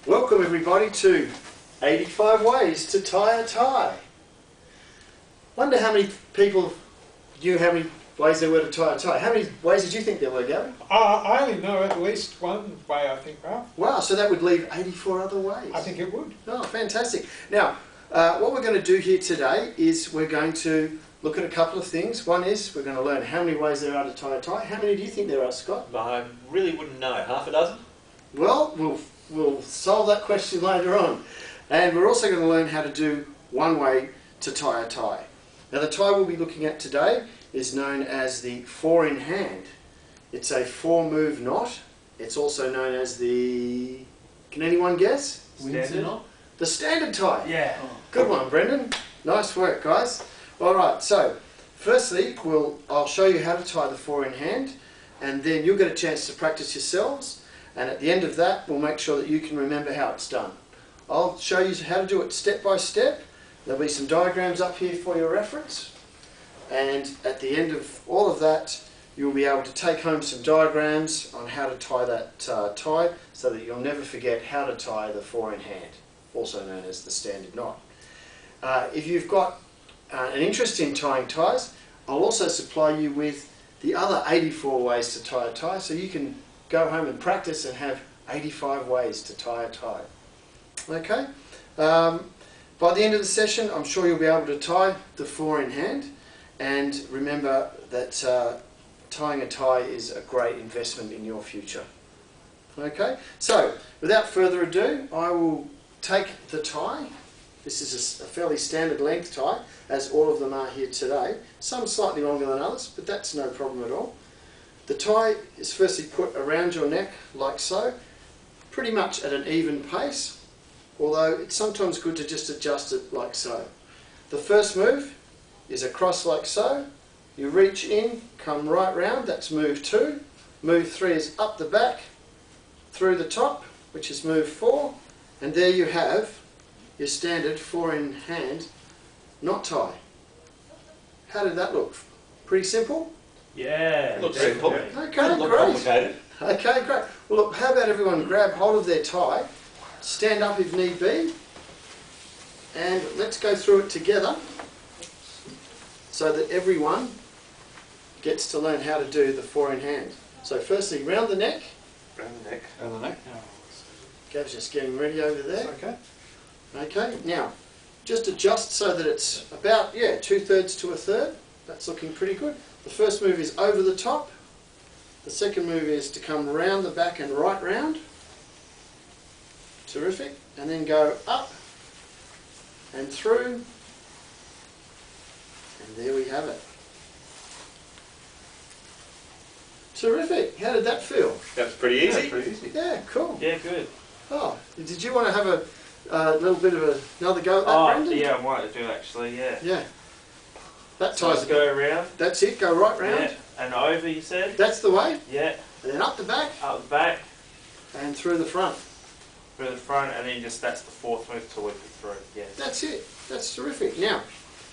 Welcome everybody to 85 ways to tie a tie. Wonder how many people knew how many ways there were to tie a tie. How many ways did you think there were, Gary? I only know at least one way, I think, Ralph. Wow, so that would leave 84 other ways. I think it would. Oh, fantastic. Now, what we're going to do here today is we're going to look at a couple of things. One is we're going to learn how many ways there are to tie a tie. How many do you think there are, Scott? I really wouldn't know. Half a dozen? Well, we'll solve that question later on. And we're also going to learn how to do one way to tie a tie. Now the tie we'll be looking at today is known as the 4-in-hand. It's a 4-move knot. It's also known as the... Can anyone guess? Standard knot? The standard tie. Yeah. Good one, Brendan. Nice work, guys. Alright, so firstly I'll show you how to tie the 4-in-hand, and then you'll get a chance to practice yourselves. And at the end of that, we'll make sure that you can remember how it's done. I'll show you how to do it step by step. There'll be some diagrams up here for your reference. And at the end of all of that, you'll be able to take home some diagrams on how to tie that tie, so that you'll never forget how to tie the 4-in-hand, also known as the standard knot. If you've got an interest in tying ties, I'll also supply you with the other 84 ways to tie a tie, so you can go home and practice and have 85 ways to tie a tie. Okay? By the end of the session, I'm sure you'll be able to tie the 4-in-hand, and remember that tying a tie is a great investment in your future. Okay? So, without further ado, I will take the tie. This is a fairly standard length tie, as all of them are here today. Some slightly longer than others, but that's no problem at all. The tie is firstly put around your neck like so, pretty much at an even pace, although it's sometimes good to just adjust it like so. The first move is across like so. You reach in, come right round, that's move 2. Move 3 is up the back, through the top, which is move 4, and there you have your standard 4-in-hand knot tie. How did that look? Pretty simple? Yeah. Okay, Looks simple. great. Look complicated. Okay, great. Well, look, how about everyone grab hold of their tie, stand up if need be, and let's go through it together so that everyone gets to learn how to do the 4-in-hand. So firstly, round the neck. Round the neck. Round the neck. Gav's just getting ready over there. Okay. Okay, now, just adjust so that it's about, 2/3 to 1/3. That's looking pretty good. The first move is over the top. The second move is to come round the back and right round. Terrific. And then go up and through. And there we have it. Terrific. How did that feel? That's pretty easy. Yeah, pretty easy. Yeah, cool. Yeah, good. Oh, did you want to have a little bit of another go at that, Brendan? Yeah, I might do actually, yeah. Yeah. That So ties go around. That's it, go right round. Yeah. And over, you said? That's the way. Yeah. And then up the back Up the back, and through the front. through the front, and then just that's the 4th move to whip it through. Yeah. That's it. That's terrific. Now,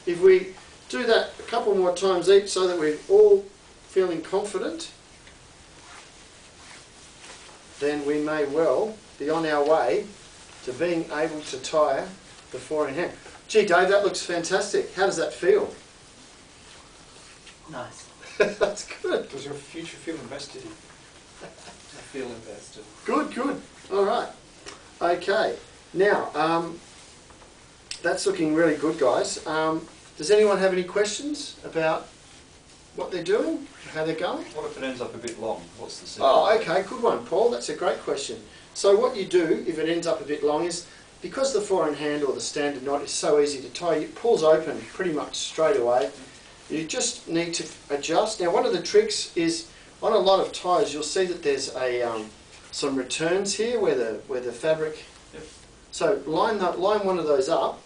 if we do that a couple more times each so that we're all feeling confident, then we may well be on our way to being able to tie the 4-in-hand. Gee, Dave, that looks fantastic. How does that feel? Nice. That's good. Does your future feel invested in? I feel invested. Good, good. All right. Okay. Now, that's looking really good, guys. Does anyone have any questions about what they're doing, how they're going? What if it ends up a bit long? What's the secret? Oh, okay, good one, Paul. That's a great question. So what you do, if it ends up a bit long, is because the 4-in-hand or the standard knot is so easy to tie, it pulls open pretty much straight away. You just need to adjust. Now, one of the tricks is on a lot of ties, you'll see that there's some returns here where the fabric. Yep. So line one of those up,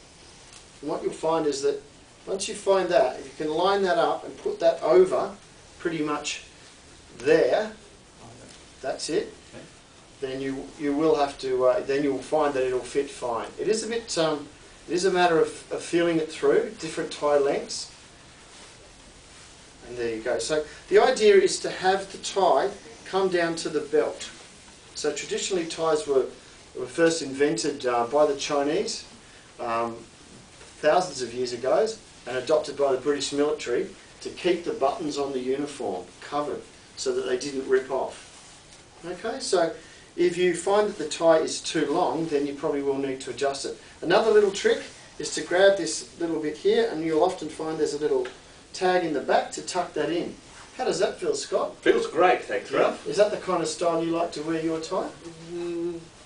and what you'll find is that once you find that, if you can line that up and put that over, pretty much there. That's it. Okay. Then you will have to. Then you'll find that it'll fit fine. It is a bit. It is a matter of feeling it through different tie lengths. And there you go. So the idea is to have the tie come down to the belt. So traditionally ties were were first invented by the Chinese thousands of years ago and adopted by the British military to keep the buttons on the uniform covered so that they didn't rip off. Okay, so if you find that the tie is too long, then you probably will need to adjust it. Another little trick is to grab this little bit here, and you'll often find there's a little tag in the back to tuck that in. How does that feel, Scott? Feels great, thanks, Ralph. Is that the kind of style you like to wear your tie?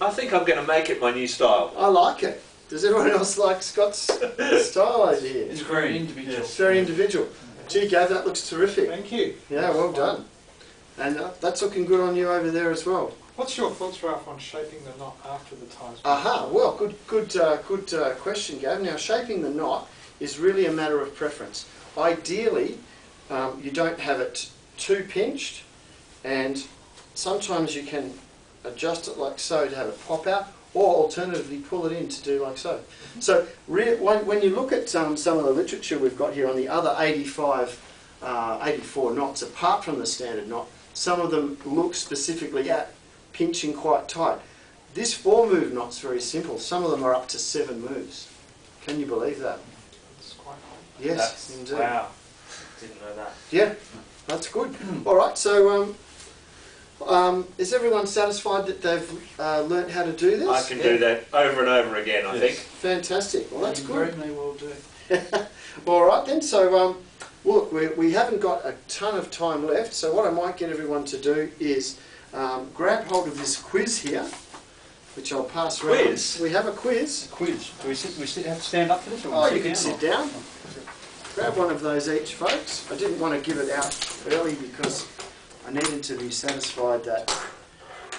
I think I'm going to make it my new style. I like it. Does everyone else like Scott's style over here? It's very individual. It's very individual. Gee, Gav, that looks terrific. Thank you. Yeah, well done. And that's looking good on you over there as well. What's your thoughts, Ralph, on shaping the knot after the tie's been Aha, well, good question, Gav. Now, shaping the knot is really a matter of preference. Ideally, you don't have it too pinched, and sometimes you can adjust it like so to have it pop out, or alternatively pull it in to do like so. So when you look at some of the literature we've got here on the other 84 knots, apart from the standard knot, some of them look specifically at pinching quite tight. This 4-move knot's very simple. Some of them are up to 7 moves. Can you believe that? It's quite hard. Yes, indeed. Wow. Didn't know that. Yeah, that's good. All right, so is everyone satisfied that they've learnt how to do this? I can do that over and over again, I think. Fantastic. Well, that's good. Very may well do. All right then. So, look, we haven't got a ton of time left. So, what I might get everyone to do is grab hold of this quiz here, which I'll pass around. Quiz? We have a quiz. A quiz. Do we have to stand up for this? Or Oh, we you can down? sit down. Grab one of those each, folks. I didn't want to give it out early because I needed to be satisfied that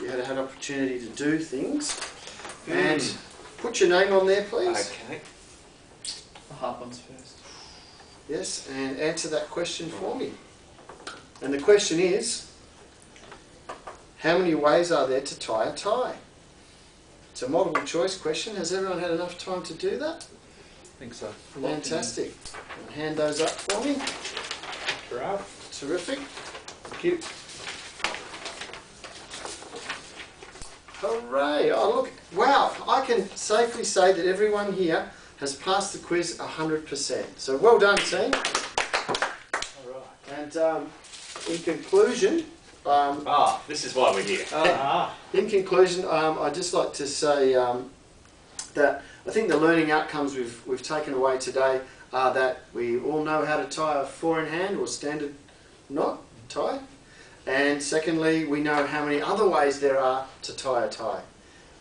you had had opportunity to do things. And put your name on there, please. Okay. The hard ones first. Yes, and answer that question for me. And the question is, how many ways are there to tie a tie? It's a multiple choice question. Has everyone had enough time to do that? I think so. Fantastic. Hand those up for me. Ralph. Terrific. Thank you. Hooray! Oh look, wow, I can safely say that everyone here has passed the quiz 100%. So well done, team. All right. And in conclusion, This is why we're here. I'd just like to say that I think the learning outcomes we've taken away today are that we all know how to tie a 4-in-hand or standard knot tie. And secondly, we know how many other ways there are to tie a tie.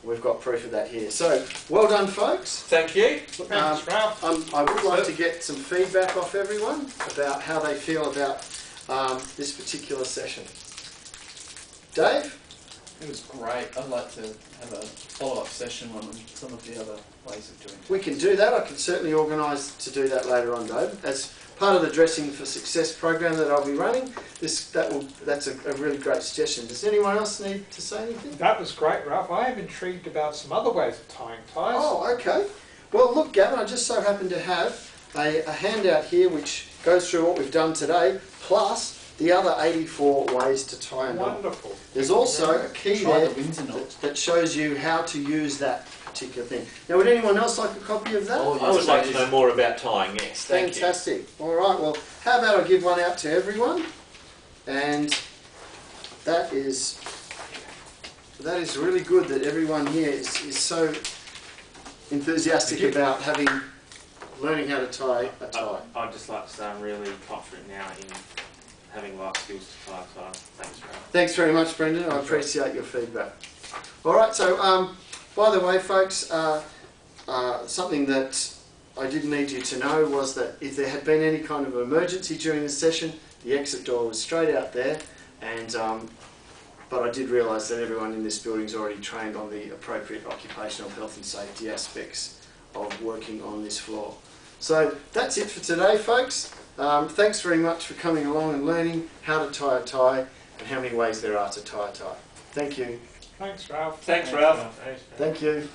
We've got proof of that here. So, well done, folks. Thank you. Thanks, Ralph. I would like to get some feedback off everyone about how they feel about this particular session. Dave? It was great. I'd like to have a follow-up session on some of the other ways of doing it. We can do that. I can certainly organise to do that later on, Dave. As part of the Dressing for Success program that I'll be running, that's a really great suggestion. Does anyone else need to say anything? That was great, Ralph. I am intrigued about some other ways of tying ties. Oh, okay. Well, look, Gavin, I just so happen to have a handout here which goes through what we've done today, plus the other 84 ways to tie a knot. Wonderful. There's also a key Try there the Windsor knot. that shows you how to use that particular thing. Now, would anyone else like a copy of that? Oh, I would like to know more about tying, yes. Thank you. Fantastic. All right, well, how about I give one out to everyone? And that is really good that everyone here is so enthusiastic about learning how to tie a tie. I'd just like to say I'm really confident now in having life skills to tie a tie. Thanks, Ralph. Thanks very much, Brendan. I appreciate your feedback. All right, so by the way, folks, something that I did need you to know was that if there had been any kind of emergency during the session, the exit door was straight out there, and but I did realise that everyone in this building is already trained on the appropriate occupational health and safety aspects of working on this floor. So that's it for today, folks. Thanks very much for coming along and learning how to tie a tie and how many ways there are to tie a tie. Thank you. Thanks, Ralph. Thanks, Ralph. Thanks, Thank you.